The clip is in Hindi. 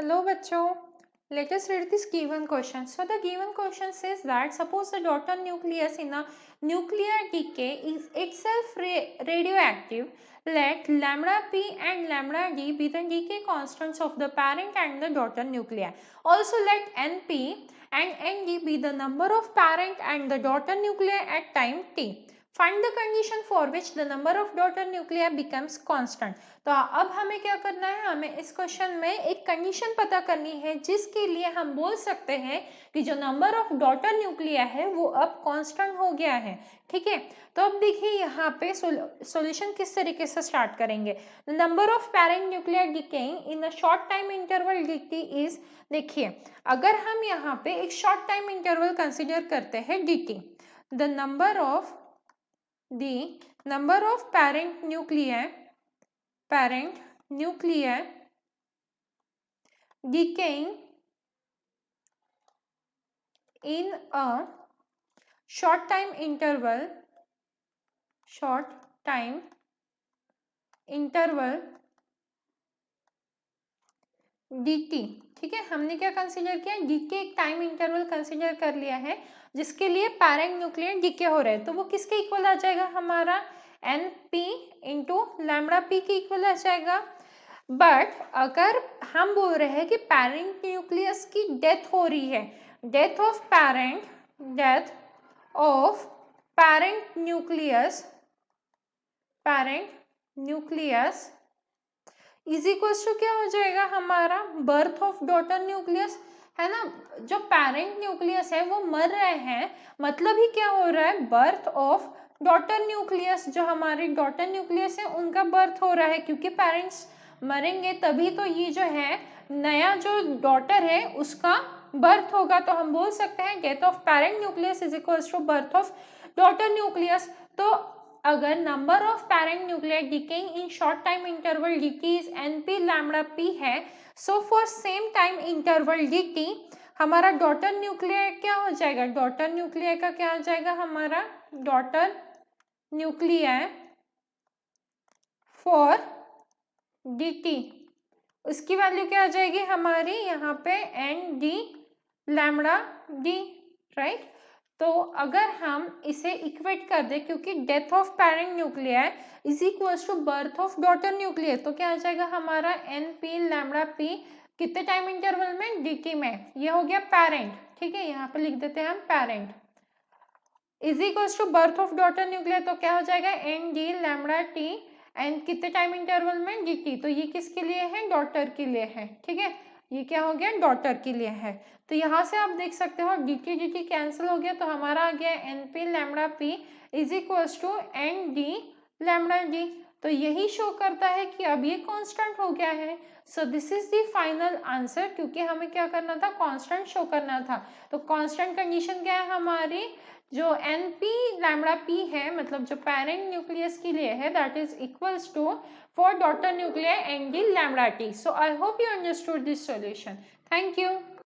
Hello bachcho, let us read this given question. So the given question says that suppose the daughter nucleus in a nuclear decay is itself radioactive, let lambda p and lambda d be the decay constants of the parent and the daughter nuclei. Also let np and nd be the number of parent and the daughter nuclei at time t. Find the condition for which the number of daughter nuclei becomes constant. तो अब हमें क्या करना है, हमें इस क्वेश्चन में एक कंडीशन पता करनी है जिसके लिए हम बोल सकते हैं कि जो नंबर ऑफ डॉटर न्यूक्लिया है वो अब कांस्टेंट हो गया है। ठीक है, तो अब देखिए यहाँ पे सॉल्यूशन किस तरीके से स्टार्ट करेंगे। Number of parent nuclear decaying in a short time interval dt is, देखिए अगर हम यहाँ पे एक शॉर्ट टाइम इंटरवल कंसिडर करते हैं dt, the number of parent nuclei decaying in a short time interval dt। ठीक है, हमने क्या कंसीडर किया, dt एक टाइम इंटरवल कंसीडर कर लिया है जिसके लिए पेरेंट न्यूक्लियर डीके हो रहे हैं, तो वो किसके इक्वल आ जाएगा, हमारा np इंटू लैम्बडा पी के इक्वल आ जाएगा। बट अगर हम बोल रहे हैं कि पेरेंट न्यूक्लियस की डेथ हो रही है, death of parent nucleus is equals to क्या हो जाएगा, हमारा बर्थ ऑफ डॉटर न्यूक्लियस, है ना। जो पेरेंट न्यूक्लियस है वो मर रहे हैं, मतलब ही क्या हो रहा है, बर्थ ऑफ डॉटर न्यूक्लियस। जो हमारी डॉटर न्यूक्लियस है उनका बर्थ हो रहा है, क्योंकि पेरेंट्स मरेंगे तभी तो ये जो है नया जो डॉटर है उसका बर्थ होगा। तो हम बोल सकते हैं death of parent nucleus is equals to birth of daughter nucleus. तो अगर number of parent nuclear decaying in short time interval dt is np lambda p है, so for same time interval dt हमारा डॉटर न्यूक्लियर क्या हो जाएगा, डॉटर न्यूक्लियर का क्या हो जाएगा, हमारा डॉटर न्यूक्लियर फॉर dt उसकी वैल्यू क्या आ जाएगी हमारी यहाँ पे N D lambda D, right. तो अगर हम इसे इक्वेट कर दे, क्योंकि death of parent nuclear is equals to birth of daughter nuclear, तो क्या आ जाएगा हमारा एन पी लैम्बडा पी कितने टाइम इंटरवल में, dt में, ये हो गया पेरेंट। ठीक है, यहाँ पे लिख देते हैं हम parent is equals to birth of daughter nuclear, तो क्या हो जाएगा N D lambda T and कितने टाइम इंटरवल में, dt। तो ये किसके लिए है, डॉटर के लिए है। ठीक है, ये क्या हो गया, डॉटर के लिए है। तो यहाँ से आप देख सकते हो dt कैंसिल हो गया, तो हमारा आ गया N P lambda P is equals to N D lambda D. तो यही शो करता है कि अब ये कांस्टेंट हो गया है। So this is the final answer, क्योंकि हमें क्या करना था, कांस्टेंट शो करना था। तो कांस्टेंट कंडीशन क्या है हमारी, जो np लैम्बडा p है, मतलब जो पेरेंट न्यूक्लियस के लिए है, that is equals to for daughter nuclear nd lambda t। So I hope you understood this solution. Thank you.